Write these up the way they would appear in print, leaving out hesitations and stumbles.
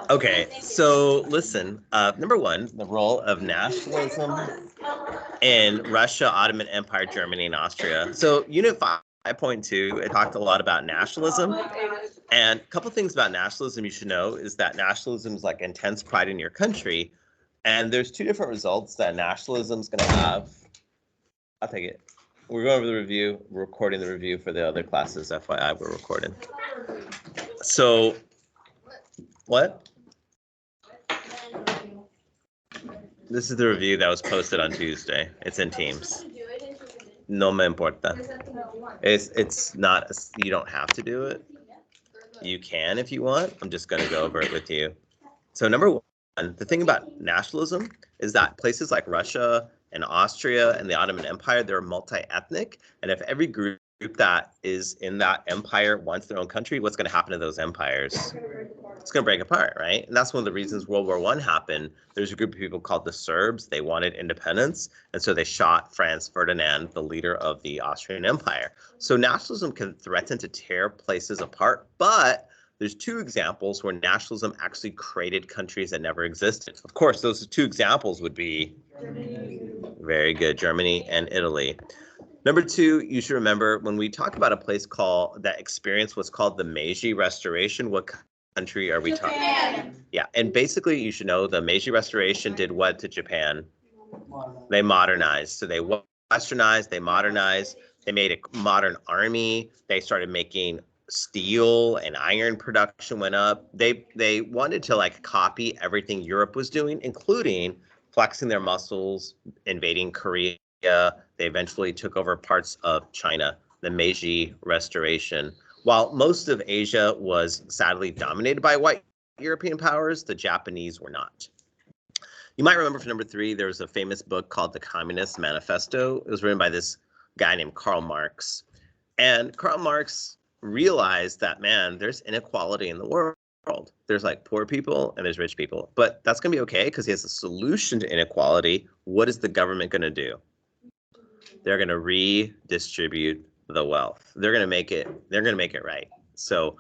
Okay, so listen, number one, the role of nationalism in Russia, Ottoman Empire, Germany, and Austria. So Unit 5.2, it talked a lot about nationalism. And a couple things about nationalism you should know is that nationalism is like intense pride in your country. And there's two different results that nationalism is going to have. I'll take it. We're going over the review. We're recording the review for the other classes. FYI, we're recording. So, what? This is the review that was posted on Tuesday. It's in Teams. No me importa. It's not, you don't have to do it. You can if you want. I'm just going to go over it with you. So number one, the thing about nationalism is that places like Russia and Austria and the Ottoman Empire, they're multi-ethnic. And if every group that is in that empire wants their own country, what's going to happen to those empires? It's going to break apart, right? And that's one of the reasons World War I happened. There's a group of people called the Serbs. They wanted independence. And so they shot Franz Ferdinand, the leader of the Austrian Empire. So nationalism can threaten to tear places apart, but there's two examples where nationalism actually created countries that never existed. Of course, those two examples would be very good, Germany and Italy. Number two, you should remember when we talk about a place called that experienced what's called the Meiji Restoration, what country are we talking about? Yeah, and basically you should know the Meiji Restoration did what to Japan? They modernized. So they westernized, they modernized, they made a modern army, they started making steel and iron production went up. They wanted to like copy everything Europe was doing, including flexing their muscles, invading Korea. They eventually took over parts of China, the Meiji Restoration. While most of Asia was sadly dominated by white European powers, the Japanese were not. You might remember for number three, there was a famous book called The Communist Manifesto. It was written by this guy named Karl Marx. And Karl Marx realized that, man, there's inequality in the world. There's like poor people and there's rich people. But that's going to be okay because he has a solution to inequality. What is the government going to do? They're going to redistribute the wealth. They're going to make it right. So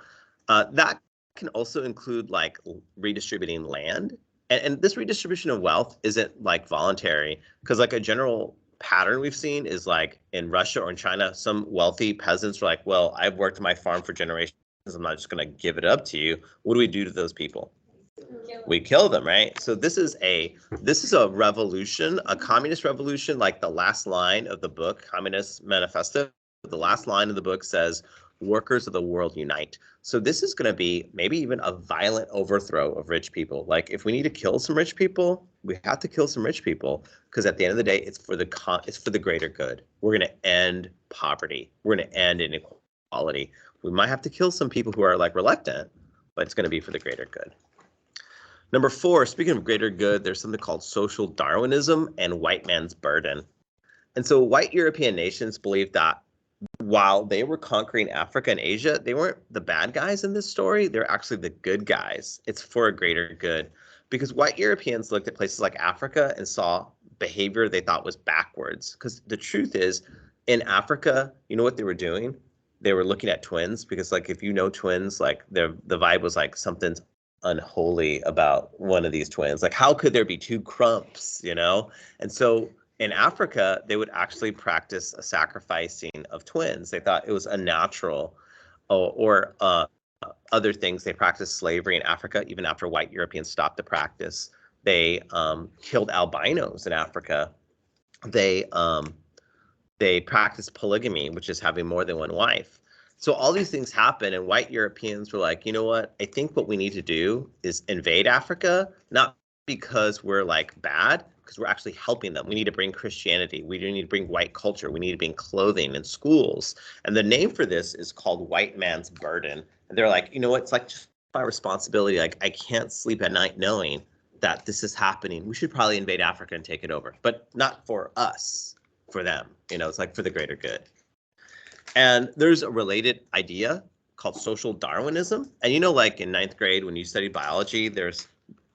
that can also include like redistributing land. And this redistribution of wealth isn't like voluntary, because like a general pattern we've seen is like in Russia or in China, some wealthy peasants are like, well, I've worked my farm for generations. I'm not just going to give it up to you. What do we do to those people? We kill them, right? So this is a revolution, a communist revolution, like the last line of the book, Communist Manifesto. The last line of the book says, workers of the world unite. So this is going to be maybe even a violent overthrow of rich people. Like if we need to kill some rich people, we have to kill some rich people, because at the end of the day, it's for the greater good. We're going to end poverty. We're going to end inequality. We might have to kill some people who are like reluctant, but it's going to be for the greater good. Number four, speaking of greater good, there's something called social Darwinism and white man's burden. And so white European nations believed that while they were conquering Africa and Asia, they weren't the bad guys in this story. They're actually the good guys. It's for a greater good. Because white Europeans looked at places like Africa and saw behavior they thought was backwards. Because the truth is, in Africa, you know what they were doing? They were looking at twins, because like if you know twins, like the vibe was like something's unholy about one of these twins. Like how could there be two crumps, you know? And so in Africa, they would actually practice a sacrificing of twins. They thought it was unnatural, or other things. They practiced slavery in Africa, even after white Europeans stopped the practice. They killed albinos in Africa. They practiced polygamy, which is having more than one wife. So all these things happen, and white Europeans were like, you know what? I think what we need to do is invade Africa, not because we're like bad, because we're actually helping them. We need to bring Christianity. We need to bring white culture. We need to bring clothing in schools. And the name for this is called white man's burden. And they're like, you know what? It's like just my responsibility. Like I can't sleep at night knowing that this is happening. We should probably invade Africa and take it over, but not for us, for them. You know, it's like for the greater good. And there's a related idea called social Darwinism. And you know, like in ninth grade, when you study biology, there's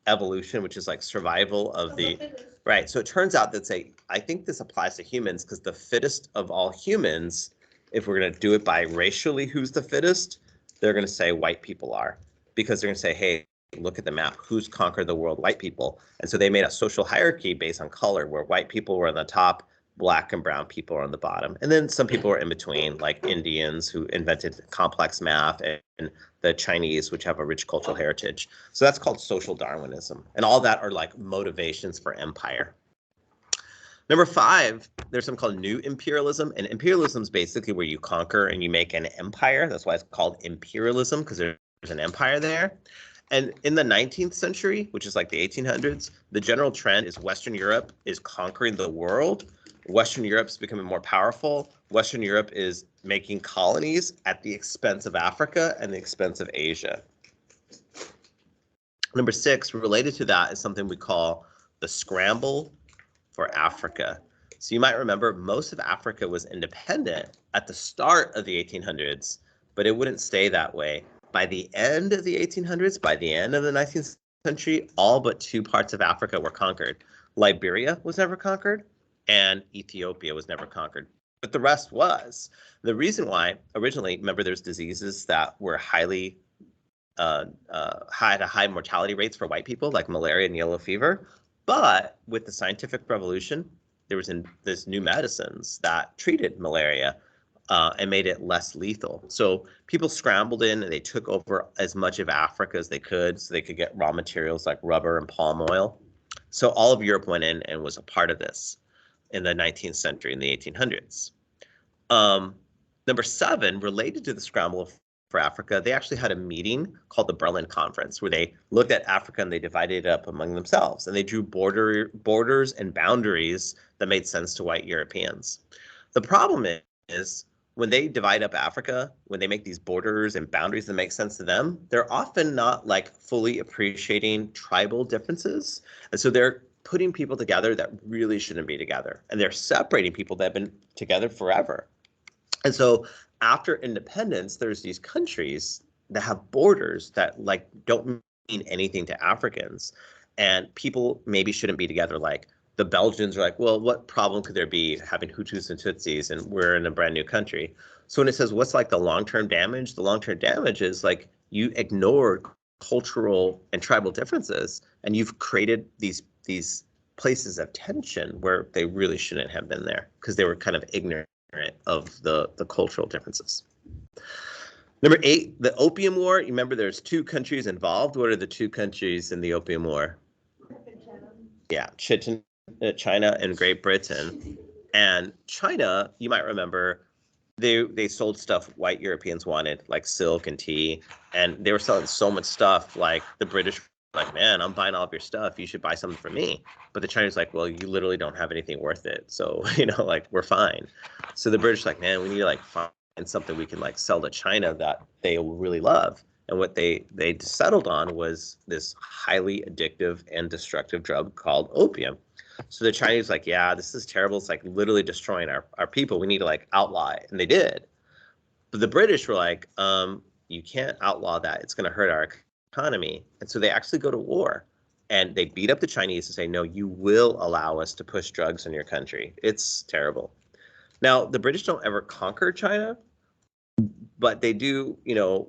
evolution, which is like survival of the, right. So it turns out that I think this applies to humans, because the fittest of all humans, if we're going to do it by racially, who's the fittest, they're going to say white people are, because they're going to say, hey, look at the map, who's conquered the world? White people. And so they made a social hierarchy based on color, where white people were on the top, black and brown people are on the bottom. And then some people were in between, like Indians who invented complex math, and the Chinese, which have a rich cultural heritage. So that's called social Darwinism. And all that are like motivations for empire. Number 5, there's something called new imperialism. And imperialism is basically where you conquer and you make an empire. That's why it's called imperialism, because there's an empire there. And in the 19th century, which is like the 1800s, the general trend is Western Europe is conquering the world. Western Europe's becoming more powerful. Western Europe is making colonies at the expense of Africa and the expense of Asia. Number 6, related to that, is something we call the Scramble for Africa. So you might remember most of Africa was independent at the start of the 1800s, but it wouldn't stay that way. By the end of the 1800s, by the end of the 19th century, all but 2 parts of Africa were conquered. Liberia was never conquered, and Ethiopia was never conquered, but the rest was. The reason why, originally, remember, there's diseases that were highly had high mortality rates for white people, like malaria and yellow fever. But with the scientific revolution, there was this new medicines that treated malaria and made it less lethal. So people scrambled in and they took over as much of Africa as they could, so they could get raw materials like rubber and palm oil. So all of Europe went in and was a part of this in the 19th century, in the 1800s. Number 7, related to the scramble for Africa, they actually had a meeting called the Berlin Conference, where they looked at Africa and they divided it up among themselves, and they drew borders and boundaries that made sense to white Europeans. The problem is when they divide up Africa, when they make these borders and boundaries that make sense to them, they're often not like fully appreciating tribal differences, and so they're putting people together that really shouldn't be together, and they're separating people that have been together forever. And so after independence, there's these countries that have borders that like don't mean anything to Africans, and people maybe shouldn't be together. Like the Belgians are like, well, what problem could there be having Hutus and Tutsis, and we're in a brand new country? So when it says what's like the long-term damage, the long-term damage is like you ignored cultural and tribal differences, and you've created these places of tension where they really shouldn't have been there because they were kind of ignorant of the cultural differences. Number 8, the Opium War. You remember there's 2 countries involved. What are the 2 countries in the Opium War? Yeah, China and Great Britain. And China, you might remember, they sold stuff white Europeans wanted, like silk and tea, and they were selling so much stuff, like the British were like, man, I'm buying all of your stuff, you should buy something from me. But the Chinese like, well, you literally don't have anything worth it, so like we're fine. So the British like, man, we need to like find something we can like sell to China that they will really love. And what they settled on was this highly addictive and destructive drug called opium. So the Chinese like, yeah, this is terrible. It's like literally destroying our people. We need to like outlaw it. And they did. But the British were like, you can't outlaw that. It's going to hurt our economy. And so they actually go to war. And they beat up the Chinese and say, no, you will allow us to push drugs in your country. It's terrible. Now, the British don't ever conquer China, but they do,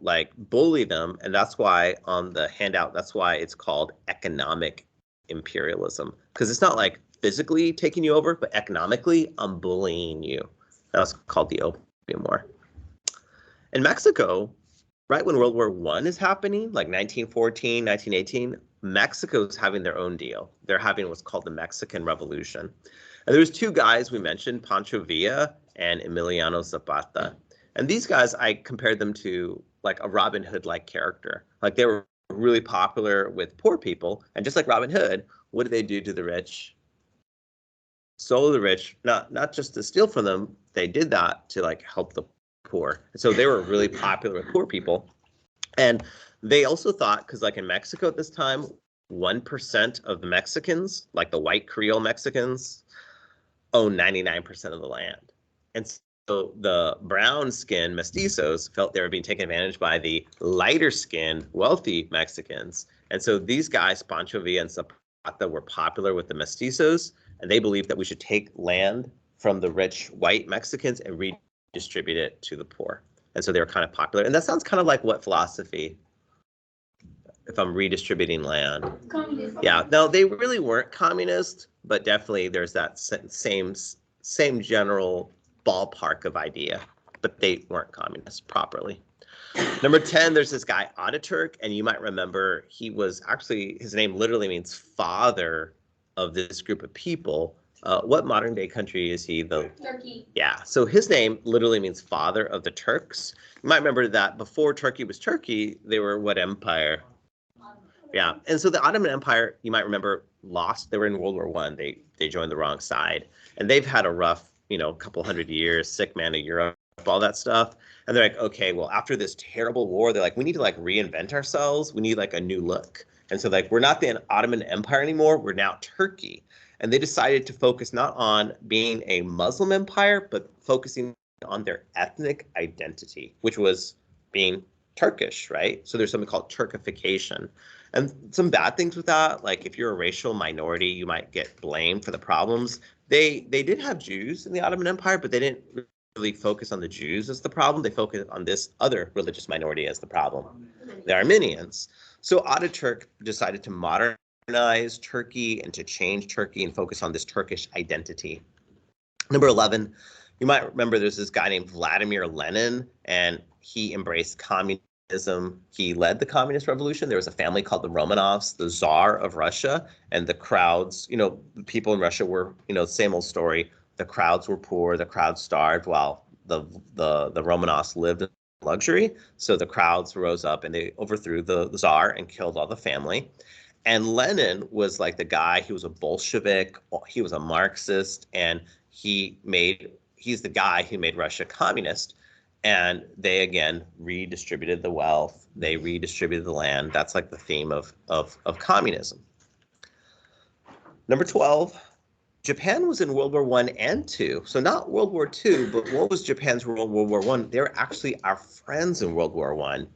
like bully them. And that's why on the handout, that's why it's called economic imperialism, because it's not like physically taking you over, but economically, I'm bullying you. That's called the Opium War. In Mexico, right when World War I is happening, like 1914, 1918, Mexico's having their own deal. They're having what's called the Mexican Revolution. And there's 2 guys we mentioned, Pancho Villa and Emiliano Zapata. And these guys, I compared them to like a Robin Hood-like character. Like they were really popular with poor people. And just like Robin Hood, what did they do to the rich? Sold the rich, not just to steal from them. They did that to like help the poor. And so they were really popular with poor people. And they also thought, because like in Mexico at this time, 1% of the Mexicans, like the white Creole Mexicans, own 99% of the land. And so the brown skinned mestizos felt they were being taken advantage by the lighter skinned wealthy Mexicans. And so these guys, Pancho Villa and Zapata, were popular with the mestizos, and they believed that we should take land from the rich white Mexicans and redistribute it to the poor. And so they were kind of popular. And that sounds kind of like what philosophy if I'm redistributing land. Yeah, no, they really weren't communist, but definitely there's that same general ballpark of idea, but they weren't communist properly. Number 10, there's this guy Ataturk, and you might remember he was actually, his name literally means father of this group of people. What modern day country is he? Turkey. Yeah, so his name literally means father of the Turks. You might remember that before Turkey was Turkey, they were what empire? Yeah, and so the Ottoman Empire, you might remember, lost. They were in World War One. They joined the wrong side, and they've had a rough, couple hundred years, sick man of Europe, all that stuff. And they're like, okay, well, after this terrible war, they're like, we need to like reinvent ourselves. We need like a new look. And so like, we're not the Ottoman Empire anymore. We're now Turkey. And they decided to focus not on being a Muslim empire, but focusing on their ethnic identity, which was being Turkish, right? So there's something called Turkification. And some bad things with that, like if you're a racial minority, you might get blamed for the problems. They did have Jews in the Ottoman Empire, but they didn't really focus on the Jews as the problem. They focused on this other religious minority as the problem, the Armenians. So Ataturk decided to modernize Turkey and to change Turkey and focus on this Turkish identity. Number 11, you might remember there's this guy named Vladimir Lenin, and he embraced communism. He led the communist revolution. There was a family called the Romanovs, the Tsar of Russia, and the crowds, the people in Russia were, same old story. The crowds were poor, the crowds starved, while the Romanovs lived in luxury. So the crowds rose up and they overthrew the Tsar and killed all the family. And Lenin was like the guy, he was a Bolshevik, he was a Marxist, and he's the guy who made Russia communist. And they, again, redistributed the wealth. They redistributed the land. That's like the theme of communism. Number 12, Japan was in World War I and II. So not World War II, but what was Japan's role in World War I? They were actually our friends in World War I.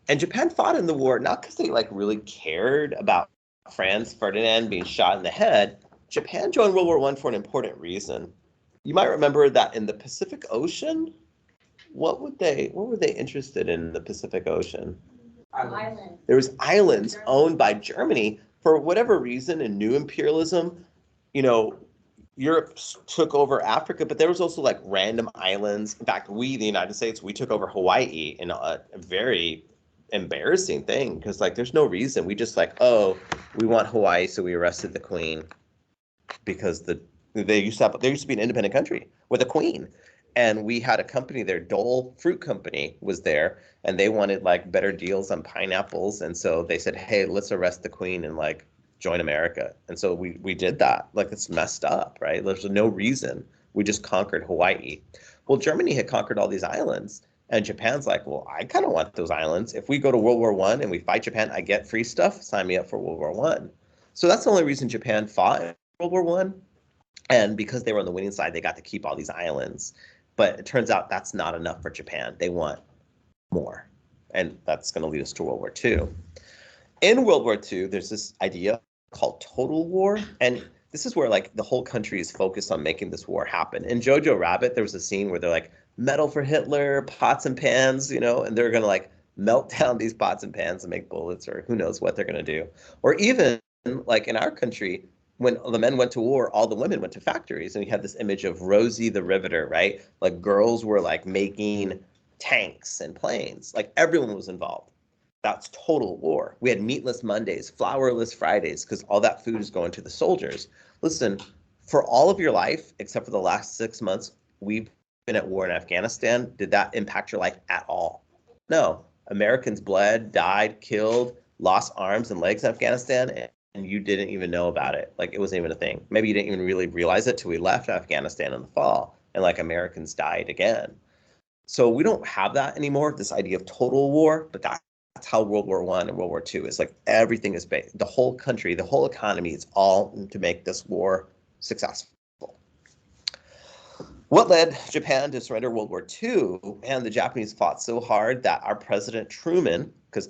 And Japan fought in the war not because they like really cared about Franz Ferdinand being shot in the head. Japan joined World War I for an important reason. You might remember that in the Pacific Ocean, what were they interested in the Pacific Ocean? Islands. There was islands owned by Germany for whatever reason, in new imperialism. Europe took over Africa, but there was also like random islands. In fact, the United States, we took over Hawaii in a very embarrassing thing because like there's no reason. We just like, oh, we want Hawaii, so we arrested the queen because there used to be an independent country with a queen. And we had a company there, Dole Fruit Company was there, and they wanted like better deals on pineapples. And so they said, hey, let's arrest the queen and like join America. And so we did that. Like, it's messed up, right? There's no reason. We just conquered Hawaii. Well, Germany had conquered all these islands, and Japan's like, well, I kind of want those islands. If we go to World War I and we fight Japan, I get free stuff. Sign me up for World War I. So that's the only reason Japan fought in World War I. And because they were on the winning side, they got to keep all these islands. But it turns out that's not enough for Japan. They want more. And that's going to lead us to World War II. In World War II, there's this idea called total war. And this is where like the whole country is focused on making this war happen. In Jojo Rabbit, there was a scene where they're like, metal for Hitler, pots and pans, and they're going to like melt down these pots and pans and make bullets, or who knows what they're going to do. Or even like in our country, when the men went to war, all the women went to factories, and we had this image of Rosie the Riveter, right? Like girls were like making tanks and planes, like everyone was involved. That's total war. We had meatless Mondays, flourless Fridays, because all that food is going to the soldiers. Listen, for all of your life, except for the last 6 months, we've been at war in Afghanistan. Did that impact your life at all? No. Americans bled, died, killed, lost arms and legs in Afghanistan, and you didn't even know about it. Like, it wasn't even a thing. Maybe you didn't even really realize it till we left Afghanistan in the fall, and like Americans died again. So we don't have that anymore, this idea of total war, but that's how World War I and World War II is. Like, everything is based, the whole country, the whole economy is all to make this war successful. What led Japan to surrender World War II? And the Japanese fought so hard that our President Truman, because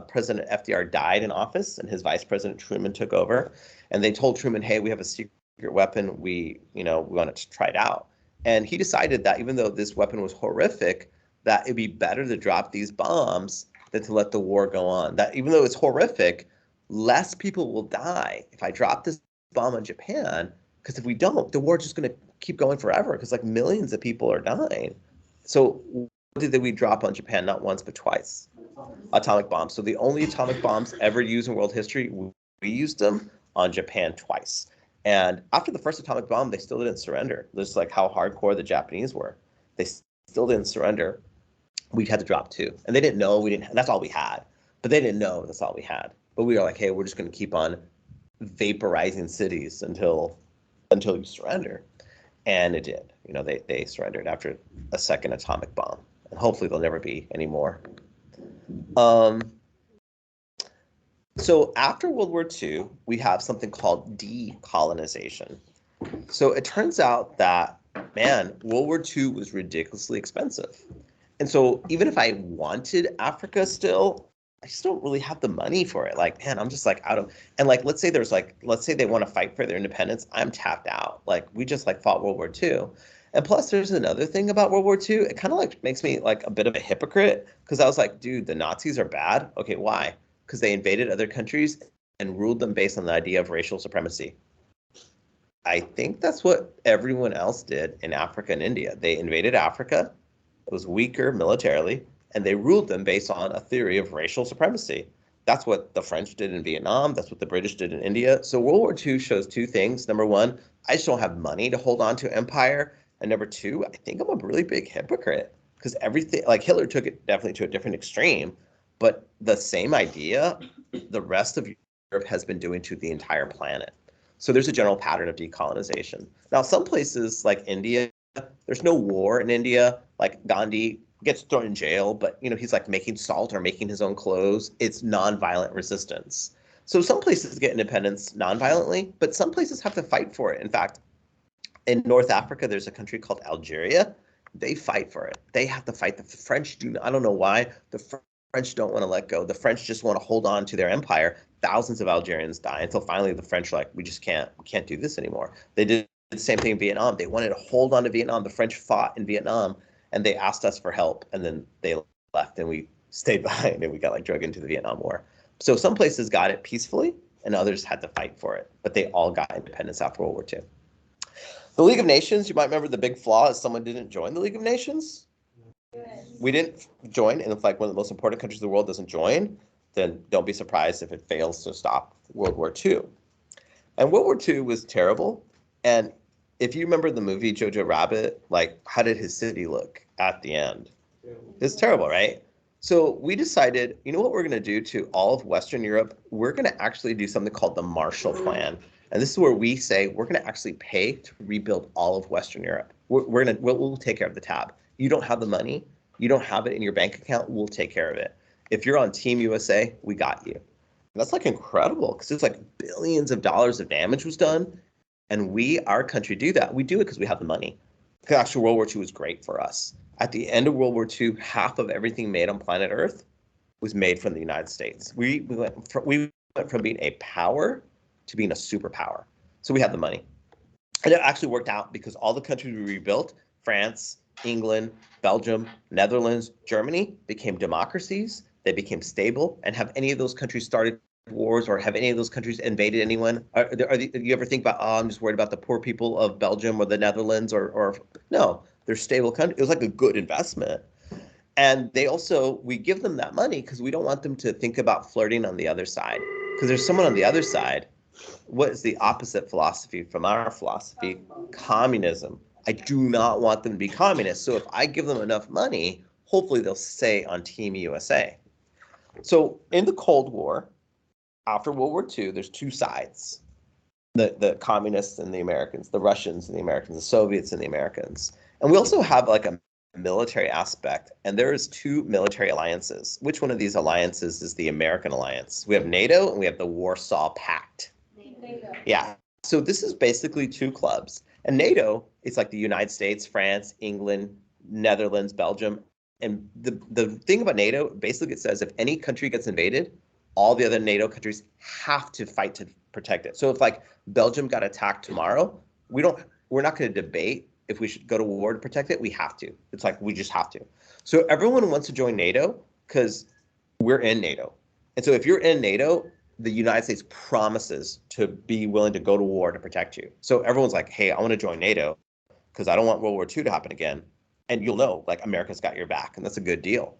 President FDR died in office and his Vice President Truman took over, and they told Truman, hey, we have a secret weapon, we wanted to try it out. And he decided that even though this weapon was horrific, that it'd be better to drop these bombs than to let the war go on. That even though it's horrific, less people will die if I drop this bomb on Japan, because if we don't, the war is just going to keep going forever, because like millions of people are dying. So what did we drop on Japan? Not once, but twice. Atomic bombs. So the only atomic bombs ever used in world history, we used them on Japan twice. And after the first atomic bomb, they still didn't surrender. Just like how hardcore the Japanese were. They still didn't surrender. We had to drop 2. And they didn't know we didn't, that's all we had. But they didn't know that's all we had. But we were like, hey, we're just going to keep on vaporizing cities until you surrender. And it did. You know, they surrendered after a second atomic bomb. And hopefully there'll never be any more. So after World War II, we have something called decolonization. So it turns out that, man, World War II was ridiculously expensive. And so even if I wanted Africa still, I just don't really have the money for it. Like, man, I'm just like out of, and like, let's say they want to fight for their independence. I'm tapped out. Like, we just like fought World War II. And plus there's another thing about World War II. It kind of like makes me like a bit of a hypocrite, because I was like, dude, the Nazis are bad. Okay, why? Because they invaded other countries and ruled them based on the idea of racial supremacy. I think that's what everyone else did in Africa and India. They invaded Africa. It was weaker militarily, and they ruled them based on a theory of racial supremacy. That's what the French did in Vietnam. That's what the British did in India. So World War II shows 2 things. Number 1, I just don't have money to hold on to empire. And number 2, I think I'm a really big hypocrite, because everything, like Hitler took it definitely to a different extreme, but the same idea the rest of Europe has been doing to the entire planet. So there's a general pattern of decolonization. Now, some places like India, there's no war in India. Like Gandhi gets thrown in jail, but you know, he's like making salt or making his own clothes. It's nonviolent resistance. So some places get independence nonviolently, but some places have to fight for it. In fact, in North Africa, there's a country called Algeria. They fight for it. They have to fight. The French do. I don't know why. The French don't want to let go. The French just want to hold on to their empire. Thousands of Algerians die until finally the French are like, we can't do this anymore. They did the same thing in Vietnam. They wanted to hold on to Vietnam. The French fought in Vietnam, and they asked us for help, and then they left, and we stayed behind, and we got like dragged into the Vietnam War. So some places got it peacefully, and others had to fight for it. But they all got independence after World War II. The League of Nations, you might remember the big flaw is someone didn't join the League of Nations. We didn't join, and if like one of the most important countries in the world doesn't join, then don't be surprised if it fails to stop World War II. And World War II was terrible. And if you remember the movie Jojo Rabbit, like how did his city look at the end? It's terrible, right? So we decided, you know what we're going to do to all of Western Europe? We're going to actually do something called the Marshall Plan. And this is where we say we're going to actually pay to rebuild all of Western Europe. We'll take care of the tab. You don't have the money. You don't have it in your bank account. We'll take care of it. If you're on Team USA, we got you. And that's like incredible, because it's like billions of dollars of damage was done. And our country do that. We do it because we have the money. Because actually World War II was great for us. At the end of World War II, half of everything made on planet Earth was made from the United States. We went from being a power to being a superpower. So we had the money. And it actually worked out, because all the countries we rebuilt, France, England, Belgium, Netherlands, Germany, became democracies. They became stable. And have any of those countries started wars, or have any of those countries invaded anyone? Do you ever think about, I'm just worried about the poor people of Belgium or the Netherlands, or no, they're stable countries. It was like a good investment. And we give them that money because we don't want them to think about flirting on the other side. Because there's someone on the other side. What is the opposite philosophy from our philosophy? Communism. I do not want them to be communists. So if I give them enough money, hopefully they'll stay on Team USA. So in the Cold War, after World War II, there's 2 sides. The communists and the Americans, the Russians and the Americans, the Soviets and the Americans. And we also have like a military aspect, and there is 2 military alliances. Which one of these alliances is the American alliance? We have NATO and we have the Warsaw Pact. NATO. Yeah. So this is basically 2 clubs. And NATO is like the United States, France, England, Netherlands, Belgium. And the thing about NATO, basically it says if any country gets invaded, all the other NATO countries have to fight to protect it. So if like Belgium got attacked tomorrow, we're not going to debate if we should go to war to protect it. We have to. It's like we just have to. So everyone wants to join NATO because we're in NATO. And so if you're in NATO, the United States promises to be willing to go to war to protect you. So everyone's like, hey, I want to join NATO because I don't want World War II to happen again. And you'll know, like, America's got your back, and that's a good deal.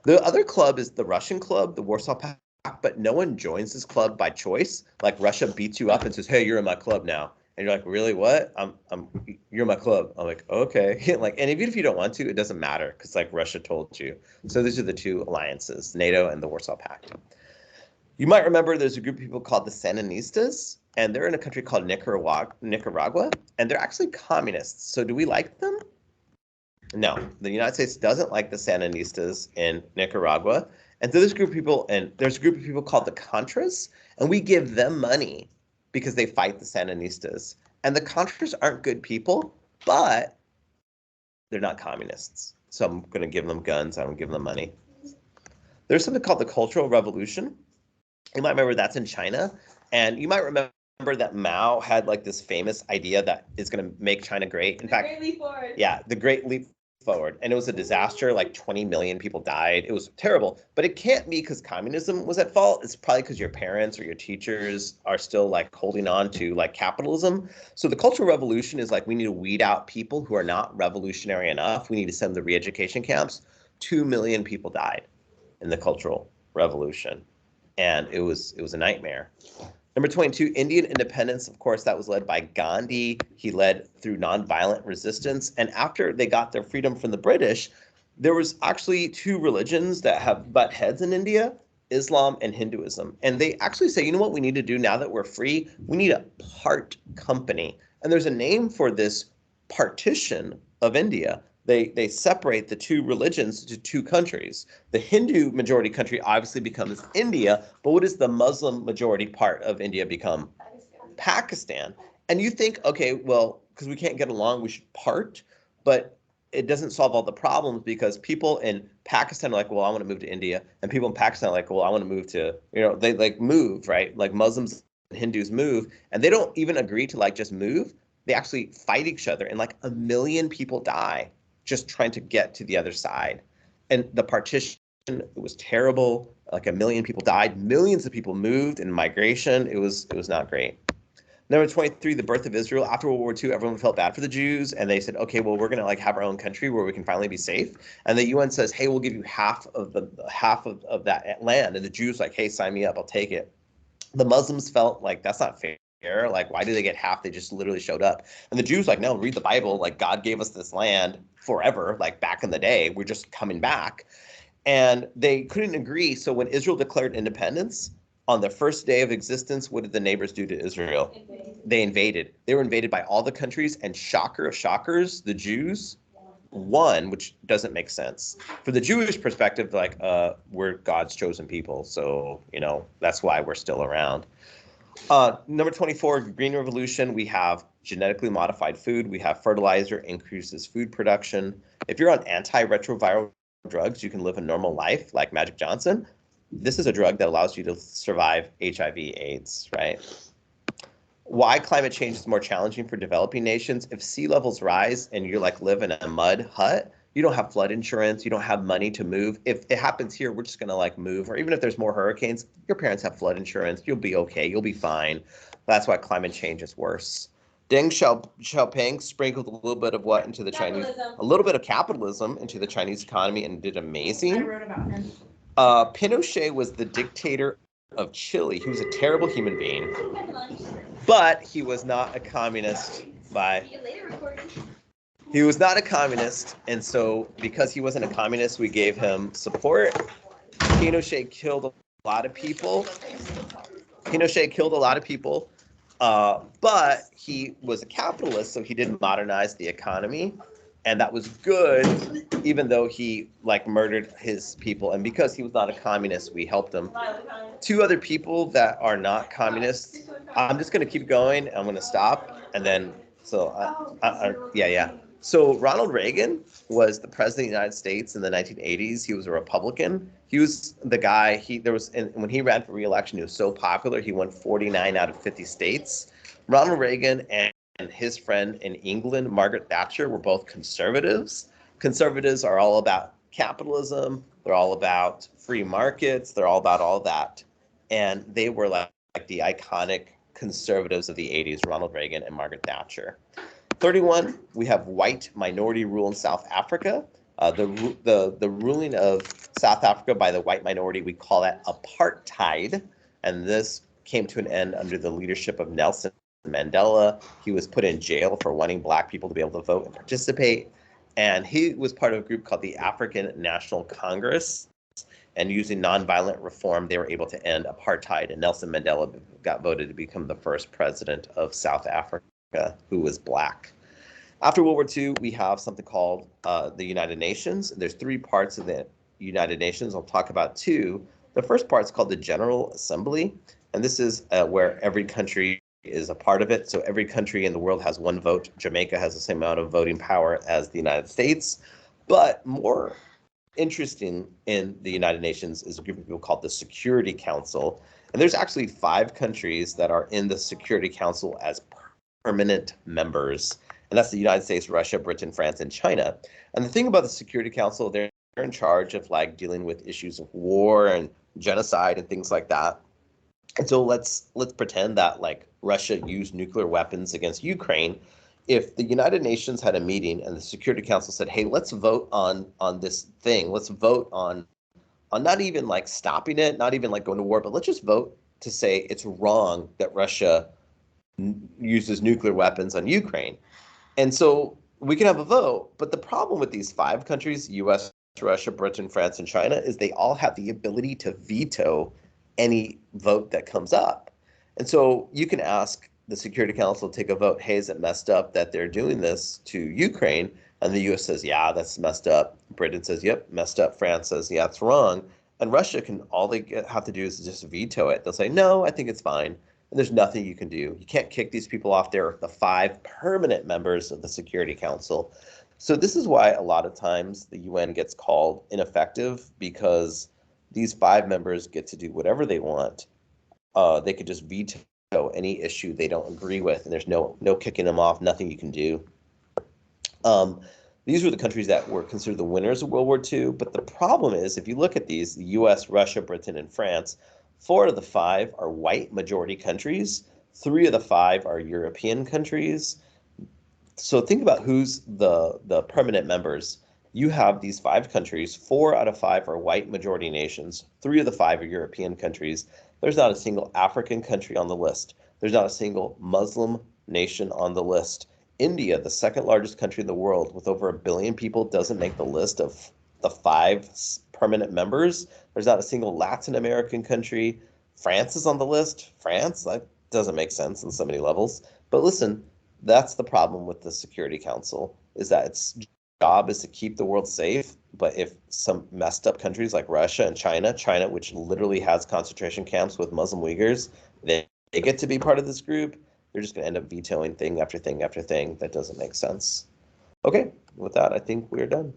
The other club is the Russian club, the Warsaw Pact, but no one joins this club by choice. Like, Russia beats you up and says, hey, you're in my club now. And you're like, really, what? You're in my club. I'm like, okay. Like, and even if you don't want to, it doesn't matter because, like, Russia told you. So these are the two alliances, NATO and the Warsaw Pact. You might remember there's a group of people called the Sandinistas, and they're in a country called Nicaragua, and they're actually communists. So do we like them? No, the United States doesn't like the Sandinistas in Nicaragua. And so there's a group of people, and there's a group of people called the Contras, and we give them money because they fight the Sandinistas. And the Contras aren't good people, but they're not communists. So I'm going to give them guns. I'm going to give them money. There's something called the Cultural Revolution. You might remember that's in China. And you might remember that Mao had like this famous idea that is going to make China great. In fact, Great Leap Forward. Yeah, the Great Leap Forward. And it was a disaster. Like 20 million people died. It was terrible. But it can't be because communism was at fault. It's probably because your parents or your teachers are still like holding on to like capitalism. So the Cultural Revolution is like we need to weed out people who are not revolutionary enough. We need to send them to re-education camps. 2 million people died in the Cultural Revolution. And it was a nightmare. Number 22, Indian independence. Of course, that was led by Gandhi. He led through nonviolent resistance. And after they got their freedom from the British, there was actually two religions that have butt heads in India, Islam and Hinduism. And they actually say, you know what we need to do now that we're free? We need a part company. And there's a name for this partition of India. They separate the two religions to two countries. The Hindu majority country obviously becomes India, but what does the Muslim majority part of India become? Pakistan. And you think, okay, well, because we can't get along, we should part, but it doesn't solve all the problems because people in Pakistan are like, well, I want to move to India. And people in Pakistan are like, well, I want to move to, they like move, right? Like Muslims and Hindus move, and they don't even agree to like just move. They actually fight each other, and like 1 million people die just trying to get to the other side. And the partition, it was terrible. Like 1 million people died. Millions of people moved in migration. It was not great. Number 23, the birth of Israel. After World War II, everyone felt bad for the Jews, and they said, okay, well, we're going to like have our own country where we can finally be safe. And the UN says, hey, we'll give you half of that land. And the Jews like, hey, sign me up, I'll take it. The Muslims felt like that's not fair. Like, why do they get half? They just literally showed up. And the Jews like, no, read the Bible. Like, God gave us this land forever, like back in the day. We're just coming back. And they couldn't agree. So when Israel declared independence, on the first day of existence, what did the neighbors do to Israel? They invaded. They were invaded by all the countries. And shocker of shockers, the Jews won, which doesn't make sense. For the Jewish perspective, like, we're God's chosen people. So, that's why we're still around. Number 24, Green Revolution. We have genetically modified food. We have fertilizer, increases food production. If you're on antiretroviral drugs, you can live a normal life like Magic Johnson. This is a drug that allows you to survive HIV/AIDS, right? Why climate change is more challenging for developing nations. If sea levels rise and you're like live in a mud hut, you don't have flood insurance, you don't have money to move. If it happens here, we're just gonna like move. Or even if there's more hurricanes, your parents have flood insurance, you'll be okay, you'll be fine. That's why climate change is worse. Deng Xiaoping sprinkled a little bit of what into the Chinese, a little bit of capitalism into the Chinese economy and did amazing. I wrote about him. Pinochet was the dictator of Chile. He was a terrible human being, but he was not a communist He was not a communist, and so because he wasn't a communist, we gave him support. Pinochet killed a lot of people. But he was a capitalist, so he didn't modernize the economy, and that was good, even though he like murdered his people. And because he was not a communist, we helped him. Two other people that are not communists. I'm just going to keep going. I'm going to stop, and then So Ronald Reagan was the president of the United States in the 1980s. He was a Republican. He was the guy. When he ran for re-election, he was so popular. He won 49 out of 50 states. Ronald Reagan and his friend in England, Margaret Thatcher, were both conservatives. Conservatives are all about capitalism. They're all about free markets. They're all about all that. And they were like the iconic conservatives of the 80s, Ronald Reagan and Margaret Thatcher. 31, we have white minority rule in South Africa. The ruling of South Africa by the white minority, we call that apartheid. And this came to an end under the leadership of Nelson Mandela. He was put in jail for wanting Black people to be able to vote and participate. And he was part of a group called the African National Congress. And using nonviolent reform, they were able to end apartheid. And Nelson Mandela got voted to become the first president of South Africa who was Black. After World War II, we have something called the United Nations. There's 3 parts of the United Nations. I'll talk about 2. The first part is called the General Assembly. And this is where every country is a part of it. So every country in the world has 1 vote. Jamaica has the same amount of voting power as the United States. But more interesting in the United Nations is a group of people called the Security Council. And there's actually 5 countries that are in the Security Council as permanent members. And that's the United States, Russia, Britain, France, and China. And the thing about the Security Council, they're in charge of like dealing with issues of war and genocide and things like that. And so let's pretend that like Russia used nuclear weapons against Ukraine. If the United Nations had a meeting and the Security Council said, hey, let's vote on this thing. Let's vote on not even like stopping it, not even like going to war, but let's just vote to say it's wrong that Russia uses nuclear weapons on Ukraine. And so we can have a vote. But the problem with these 5 countries, US, Russia, Britain, France, and China, is they all have the ability to veto any vote that comes up. And so you can ask the Security Council to take a vote, hey, is it messed up that they're doing this to Ukraine? And the US says, yeah, that's messed up. Britain says, yep, messed up. France says, yeah, it's wrong. And Russia can, all they have to do is just veto it. They'll say, no, I think it's fine. And there's nothing you can do. You can't kick these people off. They're the 5 permanent members of the Security Council. So this is why a lot of times the UN gets called ineffective, because these 5 members get to do whatever they want. They could just veto any issue they don't agree with, and there's no kicking them off, nothing you can do. These were the countries that were considered the winners of World War II. But the problem is, if you look at these, the US, Russia, Britain, and France, 4 of the 5 are white majority countries. 3 of the 5 are European countries. So think about who's the permanent members. You have these 5 countries. 4 out of 5 are white majority nations. 3 of the 5 are European countries. There's not a single African country on the list. There's not a single Muslim nation on the list. India, the 2nd largest country in the world with over 1 billion people, doesn't make the list of the 5 permanent members. There's not a single Latin American country. France is on the list. France, that doesn't make sense on so many levels. But listen, that's the problem with the Security Council, is that its job is to keep the world safe. But if some messed up countries like Russia and China, which literally has concentration camps with Muslim Uyghurs, they get to be part of this group, they're just going to end up vetoing thing after thing after thing that doesn't make sense. Okay, with that, I think we're done.